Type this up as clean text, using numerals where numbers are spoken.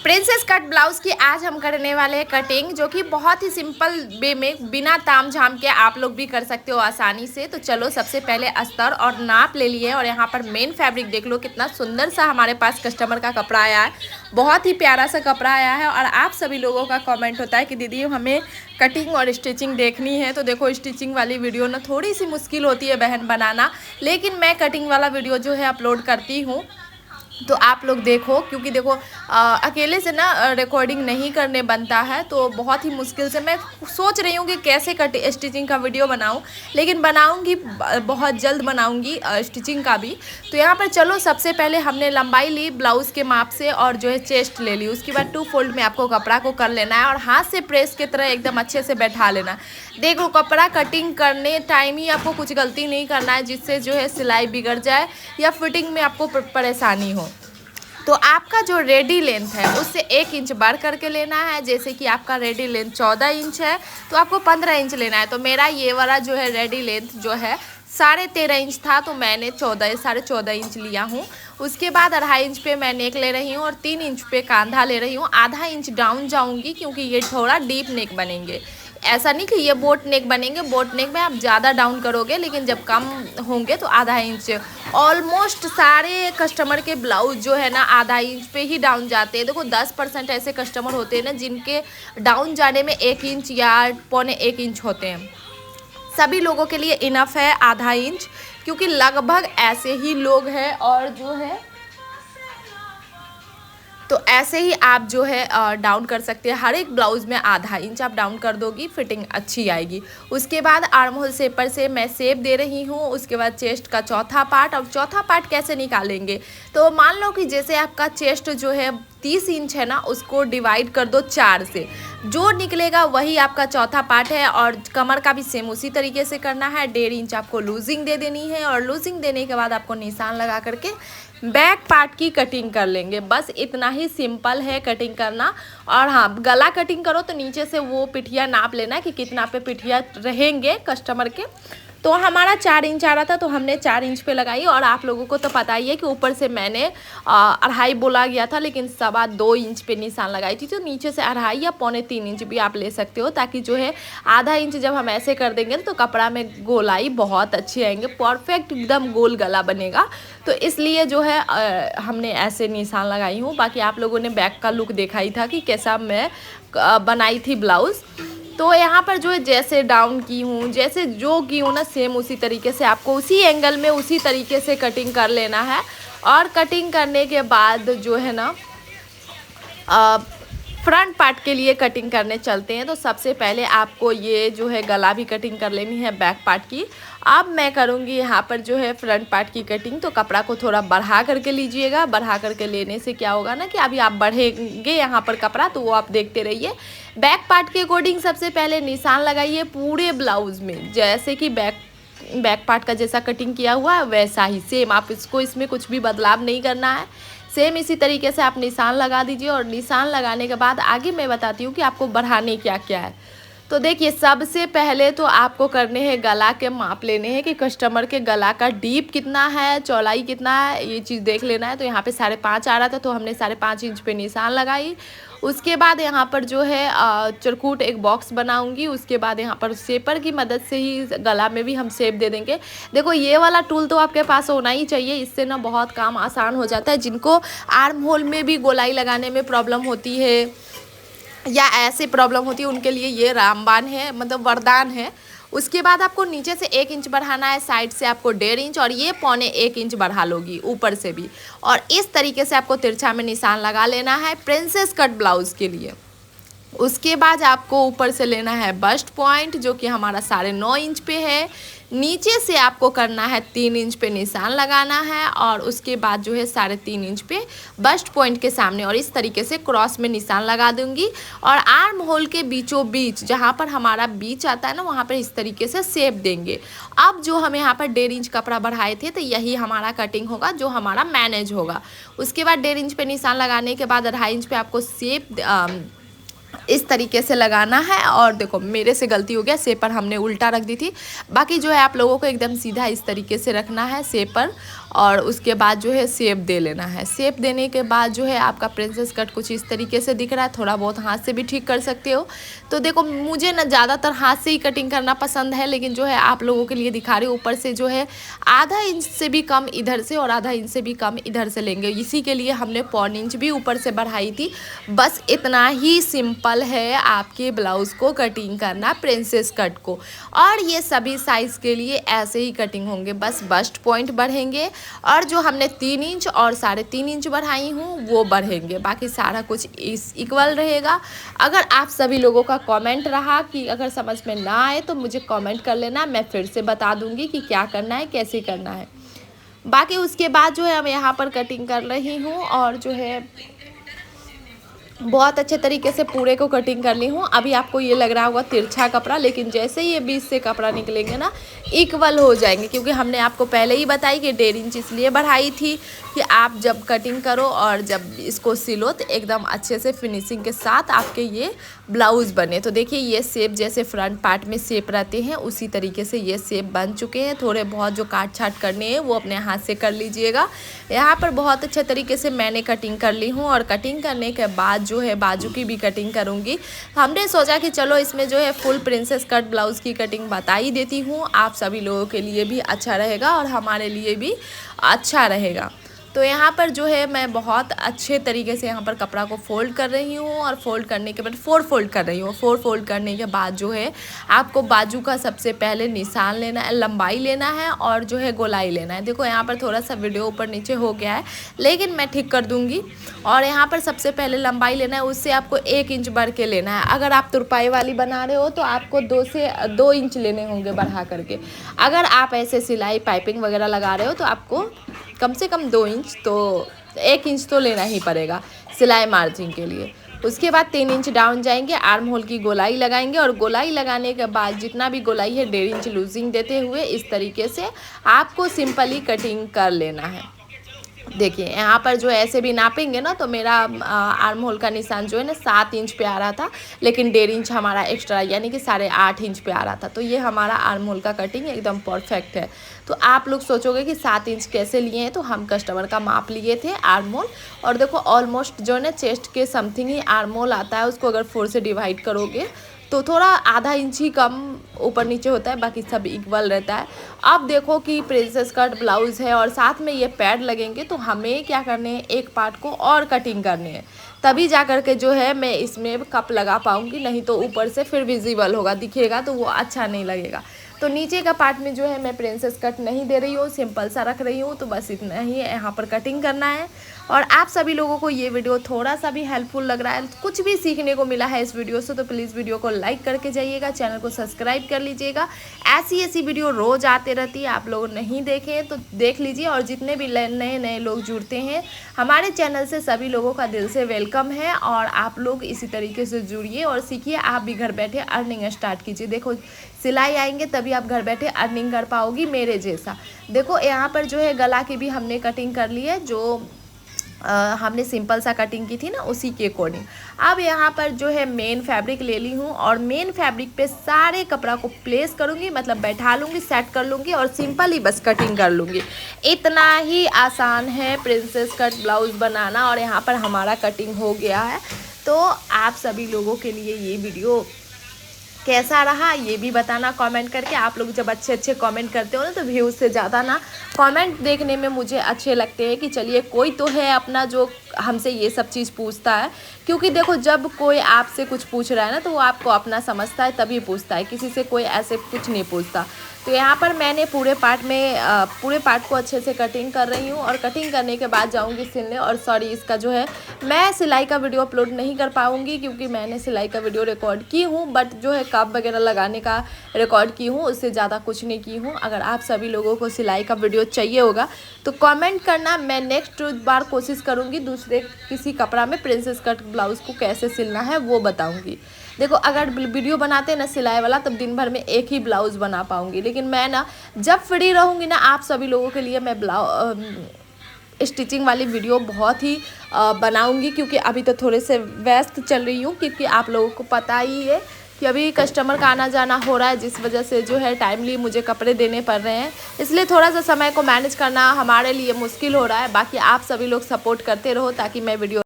Princess cut blouse की आज हम करने वाले हैं कटिंग, जो कि बहुत ही सिंपल वे में बिना ताम झाम के आप लोग भी कर सकते हो आसानी से। तो चलो सबसे पहले अस्तर और नाप ले लिए और यहाँ पर मेन फैब्रिक देख लो कितना सुंदर सा हमारे पास कस्टमर का कपड़ा आया है। बहुत ही प्यारा सा कपड़ा आया है और आप सभी लोगों का कमेंट होता है कि दीदी हमें कटिंग और स्टिचिंग देखनी है। तो देखो स्टिचिंग वाली वीडियो ना थोड़ी सी मुश्किल होती है बहन बनाना, लेकिन मैं कटिंग वाला वीडियो जो है अपलोड करती हूँ, तो आप लोग देखो। क्योंकि देखो अकेले से ना रिकॉर्डिंग नहीं करने बनता है, तो बहुत ही मुश्किल से मैं सोच रही हूँ कि कैसे स्टिचिंग का वीडियो बनाऊँ, लेकिन बनाऊँगी, बहुत जल्द बनाऊँगी स्टिचिंग का भी। तो यहाँ पर चलो सबसे पहले हमने लंबाई ली ब्लाउज़ के माप से और जो है चेस्ट ले ली। उसके बाद 2 फोल्ड में आपको कपड़ा को कर लेना है और हाथ से प्रेस की तरह एकदम अच्छे से बैठा लेना। देखो कपड़ा कटिंग करने टाइम ही आपको कुछ गलती नहीं करना है जिससे जो है सिलाई बिगड़ जाए या फिटिंग में आपको परेशानी हो। तो आपका जो रेडी लेंथ है उससे 1 इंच बढ़ करके लेना है। जैसे कि आपका रेडी लेंथ 14 इंच है तो आपको 15 इंच लेना है। तो मेरा ये वाला जो है रेडी लेंथ जो है 13.5 इंच था, तो मैंने 14.5 इंच लिया हूँ। उसके बाद 2.5 इंच पे मैं नेक ले रही हूँ और 3 इंच पे कांधा ले रही हूँ। आधा इंच डाउन जाऊँगी क्योंकि ये थोड़ा डीप नेक बनेंगे। ऐसा नहीं कि ये बोट नेक बनेंगे, बोट नेक में आप ज़्यादा डाउन करोगे, लेकिन जब कम होंगे तो आधा इंच। ऑलमोस्ट सारे कस्टमर के ब्लाउज जो है ना आधा इंच पे ही डाउन जाते हैं। देखो 10% ऐसे कस्टमर होते हैं ना जिनके डाउन जाने में 1 इंच या 1.25 इंच होते हैं। सभी लोगों के लिए इनफ है आधा इंच, क्योंकि लगभग ऐसे ही लोग हैं। और जो है तो ऐसे ही आप जो है डाउन कर सकते हैं। हर एक ब्लाउज़ में आधा इंच आप डाउन कर दोगी, फिटिंग अच्छी आएगी। उसके बाद आर्म होल शेपर से मैं शेप दे रही हूँ। उसके बाद चेस्ट का चौथा पार्ट। अब चौथा पार्ट कैसे निकालेंगे, तो मान लो कि जैसे आपका चेस्ट जो है 30 इंच है ना, उसको डिवाइड कर दो 4 से, जो निकलेगा वही आपका चौथा पार्ट है। और कमर का भी सेम उसी तरीके से करना है। 1.5 इंच आपको लूजिंग दे देनी है और लूजिंग देने के बाद आपको निशान लगा करके बैक पार्ट की कटिंग कर लेंगे। बस इतना ही सिंपल है कटिंग करना। और हाँ, गला कटिंग करो तो नीचे से वो पिठिया नाप लेना कि कितना पे पिठिया रहेंगे कस्टमर के। तो हमारा 4 इंच आ रहा था तो हमने 4 इंच पे लगाई। और आप लोगों को तो पता ही है कि ऊपर से मैंने 2.5 बोला गया था, लेकिन 2.25 इंच पे निशान लगाई थी। तो नीचे से 2.5 या 2.25 इंच भी आप ले सकते हो, ताकि जो है आधा इंच जब हम ऐसे कर देंगे तो कपड़ा में गोलाई बहुत अच्छी आएंगे, परफेक्ट एकदम गोल गला बनेगा। तो इसलिए जो है हमने ऐसे निशान लगाई हूँ। बाकी आप लोगों ने बैक का लुक देखा ही था कि कैसा मैं बनाई थी ब्लाउज़। तो यहाँ पर जो है जैसे डाउन की हूँ, जैसे जो की हूँ ना, सेम उसी तरीके से आपको उसी एंगल में उसी तरीके से कटिंग कर लेना है। और कटिंग करने के बाद जो है ना फ्रंट पार्ट के लिए कटिंग करने चलते हैं। तो सबसे पहले आपको ये जो है गला भी कटिंग कर लेनी है बैक पार्ट की। अब मैं करूँगी यहाँ पर जो है फ्रंट पार्ट की कटिंग। तो कपड़ा को थोड़ा बढ़ा करके लीजिएगा। बढ़ा करके लेने से क्या होगा ना कि अभी आप बढ़ेंगे यहाँ पर कपड़ा, तो वो आप देखते रहिए। बैक पार्ट के अकॉर्डिंग सबसे पहले निशान लगाइए पूरे ब्लाउज़ में, जैसे कि बैक पार्ट का जैसा कटिंग किया हुआ है वैसा ही सेम। आप इसमें कुछ भी बदलाव नहीं करना है। सेम इसी तरीके से आप निशान लगा दीजिए। और निशान लगाने के बाद आगे मैं बताती हूँ कि आपको बढ़ाने क्या क्या है। तो देखिए सबसे पहले तो आपको करने हैं गला के माप लेने हैं कि कस्टमर के गला का डीप कितना है, चौड़ाई कितना है, ये चीज़ देख लेना है। तो यहाँ पे 5.5 आ रहा था तो हमने 5.5 इंच पे निशान लगाई। उसके बाद यहाँ पर जो है चरकूट एक बॉक्स बनाऊंगी। उसके बाद यहाँ पर शेपर की मदद से ही गला में भी हम शेप दे देंगे। देखो ये वाला टूल तो आपके पास होना ही चाहिए, इससे ना बहुत काम आसान हो जाता है। जिनको आर्म होल में भी गोलाई लगाने में प्रॉब्लम होती है या ऐसे प्रॉब्लम होती है, उनके लिए ये रामबाण है, मतलब वरदान है। उसके बाद आपको नीचे से 1 इंच बढ़ाना है, साइड से आपको 1.5 इंच और ये 1.25 इंच बढ़ा लोगी ऊपर से भी। और इस तरीके से आपको तिरछा में निशान लगा लेना है प्रिंसेस कट ब्लाउज़ के लिए। उसके बाद आपको ऊपर से लेना है बस्ट पॉइंट, जो कि हमारा 9.5 इंच पे है। नीचे से आपको करना है 3 इंच पे निशान लगाना है और उसके बाद जो है 3.5 इंच पे बस्ट पॉइंट के सामने और इस तरीके से क्रॉस में निशान लगा दूंगी। और आर्म होल के बीचों बीच जहाँ पर हमारा बीच आता है ना, वहाँ पर इस तरीके से शेप देंगे। अब जो हम यहाँ पर 1.5 इंच कपड़ा बढ़ाए थे तो यही हमारा कटिंग होगा जो हमारा मैनेज होगा। उसके बाद 1.5 इंच पे निशान लगाने के बाद 2.5 इंच पे आपको शेप इस तरीके से लगाना है। और देखो मेरे से गलती हो गया, शेपर हमने उल्टा रख दी थी। बाकी जो है आप लोगों को एकदम सीधा इस तरीके से रखना है शेपर। और उसके बाद जो है शेप दे लेना है। शेप देने के बाद जो है आपका प्रिंसेस कट कुछ इस तरीके से दिख रहा है। थोड़ा बहुत हाथ से भी ठीक कर सकते हो। तो देखो मुझे ना ज़्यादातर हाथ से ही कटिंग करना पसंद है, लेकिन जो है आप लोगों के लिए दिखा रही हूँ। ऊपर से जो है आधा इंच से भी कम इधर से और आधा इंच से भी कम इधर से लेंगे। इसी के लिए हमने 1.25 इंच भी ऊपर से बढ़ाई थी। बस इतना ही सिंपल है आपके ब्लाउज़ को कटिंग करना, प्रिंसेस कट को। और ये सभी साइज़ के लिए ऐसे ही कटिंग होंगे। बस बस्ट पॉइंट बढ़ेंगे और जो हमने 3 इंच और 3.5 इंच बढ़ाई हूँ वो बढ़ेंगे। बाकी सारा कुछ इस इक्वल रहेगा। अगर आप सभी लोगों का कमेंट रहा कि अगर समझ में ना आए तो मुझे कमेंट कर लेना, मैं फिर से बता दूंगी कि क्या करना है, कैसे करना है। बाकी उसके बाद जो है मैं यहाँ पर कटिंग कर रही हूँ और जो है बहुत अच्छे तरीके से पूरे को कटिंग कर ली हूँ। अभी आपको ये लग रहा होगा तिरछा कपड़ा, लेकिन जैसे ये बीच से कपड़ा निकलेंगे ना इक्वल हो जाएंगे, क्योंकि हमने आपको पहले ही बताई कि 1.5 इंच इसलिए बढ़ाई थी कि आप जब कटिंग करो और जब इसको सिलो तो एकदम अच्छे से फिनिशिंग के साथ आपके ये ब्लाउज़ बने। तो देखिए ये शेप जैसे फ्रंट पार्ट में शेप रहते हैं उसी तरीके से ये शेप बन चुके हैं। थोड़े बहुत जो काट छाट करने हैं वो अपने हाथ से कर लीजिएगा। यहाँ पर बहुत अच्छे तरीके से मैंने कटिंग कर ली हूँ और कटिंग करने के बाद जो है बाजू की भी कटिंग करूँगी। हमने सोचा कि चलो इसमें जो है फुल प्रिंसेस कट ब्लाउज़ की कटिंग बता ही देती हूँ, आप सभी लोगों के लिए भी अच्छा रहेगा और हमारे लिए भी अच्छा रहेगा। तो यहाँ पर जो है मैं बहुत अच्छे तरीके से यहाँ पर कपड़ा को फोल्ड कर रही हूँ और फोल्ड करने के बाद 4 फोल्ड कर रही हूँ। 4 फोल्ड करने के बाद जो है आपको बाजू का सबसे पहले निशान लेना है, लंबाई लेना है और जो है गोलाई लेना है। देखो यहाँ पर थोड़ा सा वीडियो ऊपर नीचे हो गया है, लेकिन मैं ठीक कर दूँगी। और यहाँ पर सबसे पहले लंबाई लेना है, उससे आपको 1 इंच बढ़ के लेना है। अगर आप तुरपाई वाली बना रहे हो तो आपको 2 से 2 इंच लेने होंगे बढ़ा करके। अगर आप ऐसे सिलाई पाइपिंग वगैरह लगा रहे हो तो आपको कम से कम 2 इंच तो 1 इंच तो लेना ही पड़ेगा सिलाई मार्जिन के लिए। उसके बाद 3 इंच डाउन जाएंगे, आर्म होल की गोलाई लगाएंगे और गोलाई लगाने के बाद जितना भी गोलाई है 1.5 इंच लूजिंग देते हुए इस तरीके से आपको सिंपली कटिंग कर लेना है। देखिए यहाँ पर जो ऐसे भी नापेंगे ना तो मेरा आर्म होल का निशान जो है ना 7 इंच पे आ रहा था, लेकिन 1.5 इंच हमारा एक्स्ट्रा यानी कि 8.5 इंच पे आ रहा था। तो ये हमारा आर्म होल का कटिंग एकदम परफेक्ट है। तो आप लोग सोचोगे कि 7 इंच कैसे लिए हैं, तो हम कस्टमर का माप लिए थे आर्म होल। और देखो ऑलमोस्ट जो है ना चेस्ट के समथिंग ही आर्म होल आता है, उसको अगर 4 से डिवाइड करोगे तो थोड़ा आधा इंच ही कम ऊपर नीचे होता है, बाकी सब इक्वल रहता है। अब देखो कि प्रिंसेस कट ब्लाउज़ है और साथ में ये पैड लगेंगे, तो हमें क्या करने हैं, एक पार्ट को और कटिंग करनी है, तभी जा कर के जो है मैं इसमें कप लगा पाऊँगी। नहीं तो ऊपर से फिर विजिबल होगा, दिखेगा तो वो अच्छा नहीं लगेगा। तो नीचे का पार्ट में जो है मैं प्रिंसेस कट नहीं दे रही हूँ, सिंपल सा रख रही हूँ। तो बस इतना ही यहाँ पर कटिंग करना है। और आप सभी लोगों को ये वीडियो थोड़ा सा भी हेल्पफुल लग रहा है, कुछ भी सीखने को मिला है इस वीडियो से, तो प्लीज़ वीडियो को लाइक करके जाइएगा, चैनल को सब्सक्राइब कर लीजिएगा। ऐसी वीडियो रोज़ आते रहती है, आप लोग नहीं देखें तो देख लीजिए। और जितने भी नए नए लोग जुड़ते हैं हमारे चैनल से, सभी लोगों का दिल से वेलकम है। और आप लोग इसी तरीके से जुड़िए और सीखिए, आप भी घर बैठे अर्निंग स्टार्ट कीजिए। देखो सिलाई आएंगे तभी आप घर बैठे अर्निंग कर पाओगी मेरे जैसा। देखो यहाँ पर जो है गला की भी हमने कटिंग कर ली है, जो हमने सिंपल सा कटिंग की थी ना उसी के अकॉर्डिंग। अब यहाँ पर जो है मेन फैब्रिक ले ली हूँ और मेन फैब्रिक पे सारे कपड़ा को प्लेस करूँगी, मतलब बैठा लूँगी, सेट कर लूँगी और सिंपल ही बस कटिंग कर लूँगी। इतना ही आसान है प्रिंसेस कट ब्लाउज़ बनाना। और यहाँ पर हमारा कटिंग हो गया है। तो आप सभी लोगों के लिए ये वीडियो कैसा रहा ये भी बताना कमेंट करके। आप लोग जब अच्छे कमेंट करते हो ना तो व्यूज़ से ज़्यादा ना कमेंट देखने में मुझे अच्छे लगते हैं कि चलिए कोई तो है अपना जो हमसे ये सब चीज़ पूछता है। क्योंकि देखो जब कोई आपसे कुछ पूछ रहा है ना तो वो आपको अपना समझता है तभी पूछता है, किसी से कोई ऐसे कुछ नहीं पूछता। तो यहाँ पर मैंने पूरे पार्ट को अच्छे से कटिंग कर रही हूँ और कटिंग करने के बाद जाऊँगी सिलने। और सॉरी, इसका जो है मैं सिलाई का वीडियो अपलोड नहीं कर पाऊँगी क्योंकि मैंने सिलाई का वीडियो रिकॉर्ड की हूँ, बट जो है कप वगैरह लगाने का रिकॉर्ड की हूँ, उससे ज़्यादा कुछ नहीं की हूँ। अगर आप सभी लोगों को सिलाई का वीडियो चाहिए होगा तो कमेंट करना, मैं नेक्स्ट बार कोशिश करूँगी दूसरे किसी कपड़ा में प्रिंसेस कट ब्लाउज़ को कैसे सिलना है वो बताऊँगी। देखो अगर वीडियो बनाते ना सिलाई वाला तब दिन भर में एक ही ब्लाउज़ बना पाऊँगी, लेकिन मैं ना जब फ्री रहूँगी ना आप सभी लोगों के लिए मैं स्टिचिंग वाली वीडियो बहुत ही बनाऊँगी। क्योंकि अभी तो थोड़े से व्यस्त चल रही हूँ, क्योंकि आप लोगों को पता ही है कि अभी कस्टमर का आना जाना हो रहा है, जिस वजह से जो है टाइमली मुझे कपड़े देने पड़ रहे हैं, इसलिए थोड़ा सा समय को मैनेज करना हमारे लिए मुश्किल हो रहा है। बाकी आप सभी लोग सपोर्ट करते रहो ताकि मैं वीडियो